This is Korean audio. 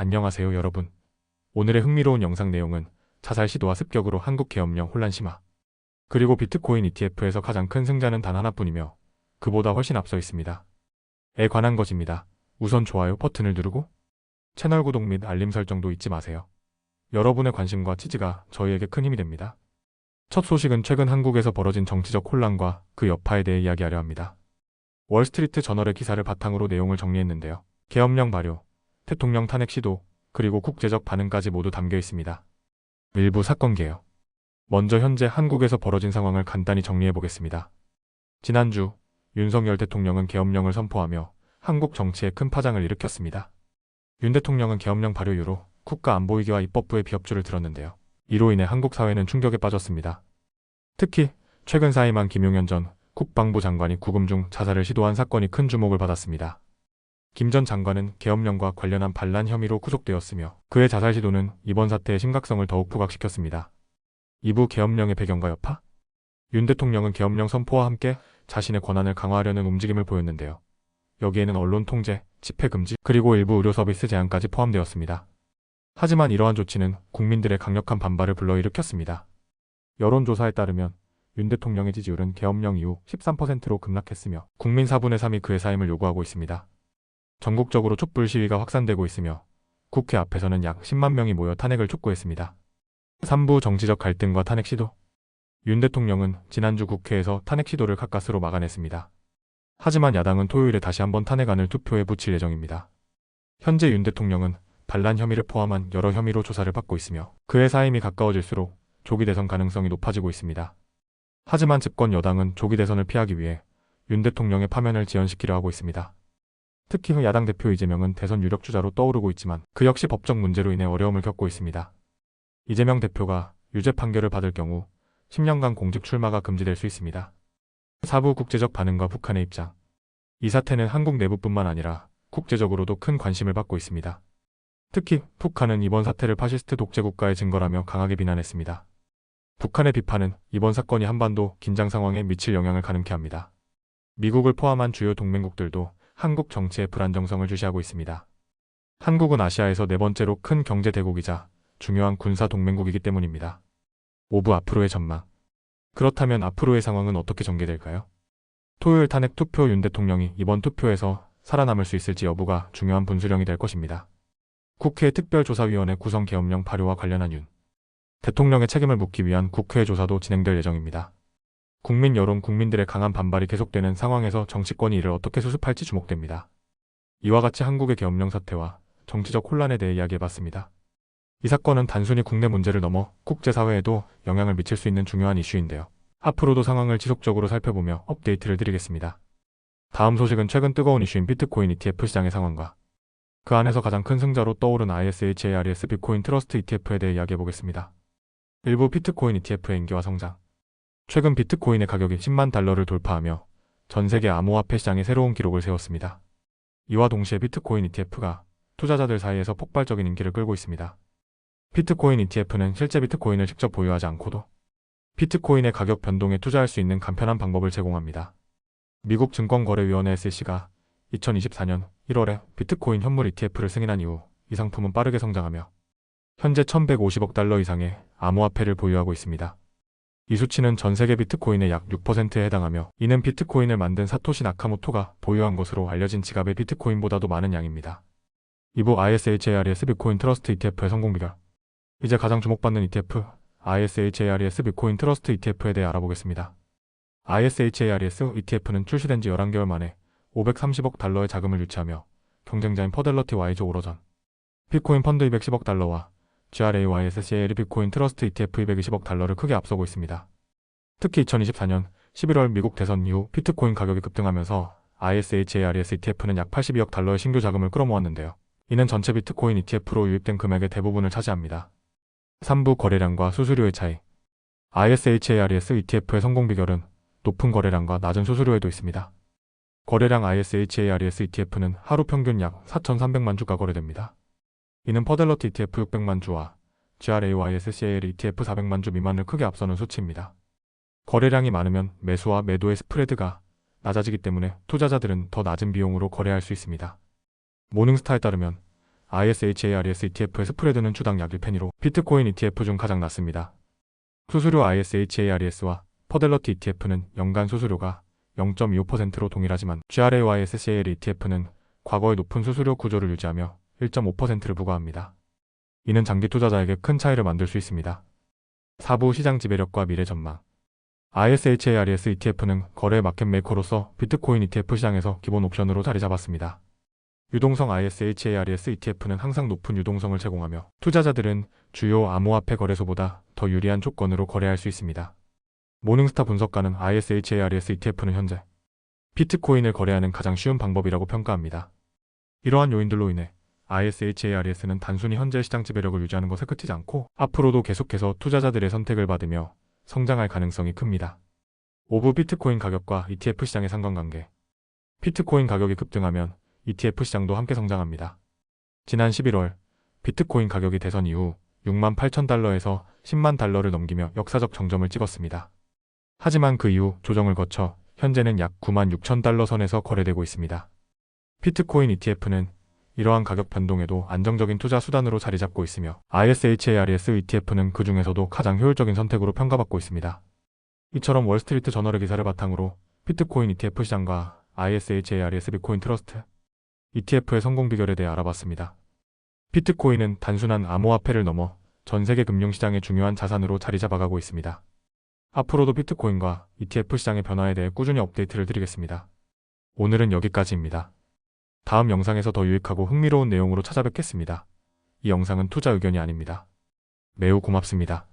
안녕하세요 여러분. 오늘의 흥미로운 영상 내용은 자살 시도와 습격으로 한국 계엄령 혼란 심화. 그리고 비트코인 ETF에서 가장 큰 승자는 단 하나뿐이며 그보다 훨씬 앞서 있습니다. 에 관한 것입니다. 우선 좋아요 버튼을 누르고 채널 구독 및 알림 설정도 잊지 마세요. 여러분의 관심과 지지가 저희에게 큰 힘이 됩니다. 첫 소식은 최근 한국에서 벌어진 정치적 혼란과 그 여파에 대해 이야기하려 합니다. 월스트리트 저널의 기사를 바탕으로 내용을 정리했는데요. 계엄령 발효, 대통령 탄핵 시도, 그리고 국제적 반응까지 모두 담겨 있습니다. 일부 사건 개요. 먼저 현재 한국에서 벌어진 상황을 간단히 정리해 보겠습니다. 지난주 윤석열 대통령은 계엄령을 선포하며 한국 정치에 큰 파장을 일으켰습니다. 윤 대통령은 계엄령 발효 이후로 국가안보위기와 입법부의 비협조를 들었는데요. 이로 인해 한국 사회는 충격에 빠졌습니다. 특히 최근 사임한 김용현 전 국방부 장관이 구금 중 자살을 시도한 사건이 큰 주목을 받았습니다. 김 전 장관은 계엄령과 관련한 반란 혐의로 구속되었으며 그의 자살 시도는 이번 사태의 심각성을 더욱 부각시켰습니다. 2부 계엄령의 배경과 여파? 윤 대통령은 계엄령 선포와 함께 자신의 권한을 강화하려는 움직임을 보였는데요. 여기에는 언론 통제, 집회 금지, 그리고 일부 의료 서비스 제한까지 포함되었습니다. 하지만 이러한 조치는 국민들의 강력한 반발을 불러일으켰습니다. 여론조사에 따르면 윤 대통령의 지지율은 계엄령 이후 13%로 급락했으며 국민 4분의 3이 그의 사임을 요구하고 있습니다. 전국적으로 촛불 시위가 확산되고 있으며 국회 앞에서는 약 10만 명이 모여 탄핵을 촉구했습니다. 3부 정치적 갈등과 탄핵 시도. 윤 대통령은 지난주 국회에서 탄핵 시도를 가까스로 막아냈습니다. 하지만 야당은 토요일에 다시 한번 탄핵안을 투표에 붙일 예정입니다. 현재 윤 대통령은 반란 혐의를 포함한 여러 혐의로 조사를 받고 있으며 그의 사임이 가까워질수록 조기 대선 가능성이 높아지고 있습니다. 하지만 집권 여당은 조기 대선을 피하기 위해 윤 대통령의 파면을 지연시키려 하고 있습니다. 특히 야당 대표 이재명은 대선 유력 주자로 떠오르고 있지만 그 역시 법적 문제로 인해 어려움을 겪고 있습니다. 이재명 대표가 유죄 판결을 받을 경우 10년간 공직 출마가 금지될 수 있습니다. 4부 국제적 반응과 북한의 입장. 이 사태는 한국 내부뿐만 아니라 국제적으로도 큰 관심을 받고 있습니다. 특히 북한은 이번 사태를 파시스트 독재 국가의 증거라며 강하게 비난했습니다. 북한의 비판은 이번 사건이 한반도 긴장 상황에 미칠 영향을 가능케 합니다. 미국을 포함한 주요 동맹국들도 한국 정치의 불안정성을 주시하고 있습니다. 한국은 아시아에서 네 번째로 큰 경제 대국이자 중요한 군사 동맹국이기 때문입니다. 5부 앞으로의 전망. 그렇다면 앞으로의 상황은 어떻게 전개될까요? 토요일 탄핵 투표 윤 대통령이 이번 투표에서 살아남을 수 있을지 여부가 중요한 분수령이 될 것입니다. 국회 특별조사위원회 구성 계엄령 발효와 관련한 윤 대통령의 책임을 묻기 위한 국회 조사도 진행될 예정입니다. 국민 여론, 국민들의 강한 반발이 계속되는 상황에서 정치권이 이를 어떻게 수습할지 주목됩니다. 이와 같이 한국의 계엄령 사태와 정치적 혼란에 대해 이야기해봤습니다. 이 사건은 단순히 국내 문제를 넘어 국제사회에도 영향을 미칠 수 있는 중요한 이슈인데요. 앞으로도 상황을 지속적으로 살펴보며 업데이트를 드리겠습니다. 다음 소식은 최근 뜨거운 이슈인 비트코인 ETF 시장의 상황과 그 안에서 가장 큰 승자로 떠오른 ISHARES 비트코인 트러스트 ETF에 대해 이야기해보겠습니다. 일부 비트코인 ETF의 인기와 성장. 최근 비트코인의 가격이 10만 달러를 돌파하며 전 세계 암호화폐 시장에 새로운 기록을 세웠습니다. 이와 동시에 비트코인 ETF가 투자자들 사이에서 폭발적인 인기를 끌고 있습니다. 비트코인 ETF는 실제 비트코인을 직접 보유하지 않고도 비트코인의 가격 변동에 투자할 수 있는 간편한 방법을 제공합니다. 미국 증권거래위원회 SEC가 2024년 1월에 비트코인 현물 ETF를 승인한 이후 이 상품은 빠르게 성장하며 현재 1150억 달러 이상의 암호화폐를 보유하고 있습니다. 이 수치는 전 세계 비트코인의 약 6%에 해당하며 이는 비트코인을 만든 사토시 나카모토가 보유한 것으로 알려진 지갑의 비트코인보다도 많은 양입니다. 이부 ISHARES 비트코인 트러스트 ETF의 성공 비결. 이제 가장 주목받는 ETF, ISHARES 비트코인 트러스트 ETF에 대해 알아보겠습니다. ISHARES ETF는 출시된 지 11개월 만에 530억 달러의 자금을 유치하며 경쟁자인 퍼델러티 Y조 오로전, 비트코인 펀드 210억 달러와 GRAYSCAL 비트코인 트러스트 ETF 220억 달러를 크게 앞서고 있습니다. 특히 2024년 11월 미국 대선 이후 비트코인 가격이 급등하면서 ISHARES ETF는 약 82억 달러의 신규 자금을 끌어모았는데요. 이는 전체 비트코인 ETF로 유입된 금액의 대부분을 차지합니다. 3부 거래량과 수수료의 차이. ISHARES ETF의 성공 비결은 높은 거래량과 낮은 수수료에도 있습니다. 거래량 ISHARES ETF는 하루 평균 약 4,300만 주가 거래됩니다. 이는 퍼델러티 ETF 600만 주와 GRAYSCAL ETF 400만 주 미만을 크게 앞서는 수치입니다. 거래량이 많으면 매수와 매도의 스프레드가 낮아지기 때문에 투자자들은 더 낮은 비용으로 거래할 수 있습니다. 모닝스타에 따르면 ISHARES ETF의 스프레드는 주당 약 1페니로 비트코인 ETF 중 가장 낮습니다. 수수료 ISHARES와 퍼델러티 ETF는 연간 수수료가 0.25%로 동일하지만 GRAYSCAL ETF는 과거의 높은 수수료 구조를 유지하며 1.5%를 부과합니다. 이는 장기 투자자에게 큰 차이를 만들 수 있습니다. 4부 시장 지배력과 미래 전망. ISHARES ETF는 거래 마켓 메이커로서 비트코인 ETF 시장에서 기본 옵션으로 자리 잡았습니다. 유동성 ISHARES ETF는 항상 높은 유동성을 제공하며 투자자들은 주요 암호화폐 거래소보다 더 유리한 조건으로 거래할 수 있습니다. 모닝스타 분석가는 ISHARES ETF는 현재 비트코인을 거래하는 가장 쉬운 방법이라고 평가합니다. 이러한 요인들로 인해 ISHARES는 단순히 현재 시장 지배력을 유지하는 것에 그치지 않고 앞으로도 계속해서 투자자들의 선택을 받으며 성장할 가능성이 큽니다. 5부 비트코인 가격과 ETF 시장의 상관관계. 비트코인 가격이 급등하면 ETF 시장도 함께 성장합니다. 지난 11월 비트코인 가격이 대선 이후 68,000달러에서 10만 달러를 넘기며 역사적 정점을 찍었습니다. 하지만 그 이후 조정을 거쳐 현재는 약 96,000달러 선에서 거래되고 있습니다. 비트코인 ETF는 이러한 가격 변동에도 안정적인 투자 수단으로 자리 잡고 있으며 ISHARES ETF는 그 중에서도 가장 효율적인 선택으로 평가받고 있습니다. 이처럼 월스트리트 저널의 기사를 바탕으로 비트코인 ETF 시장과 ISHARES 비트코인 트러스트 ETF의 성공 비결에 대해 알아봤습니다. 비트코인은 단순한 암호화폐를 넘어 전 세계 금융시장의 중요한 자산으로 자리 잡아가고 있습니다. 앞으로도 비트코인과 ETF 시장의 변화에 대해 꾸준히 업데이트를 드리겠습니다. 오늘은 여기까지입니다. 다음 영상에서 더 유익하고 흥미로운 내용으로 찾아뵙겠습니다. 이 영상은 투자 의견이 아닙니다. 매우 고맙습니다.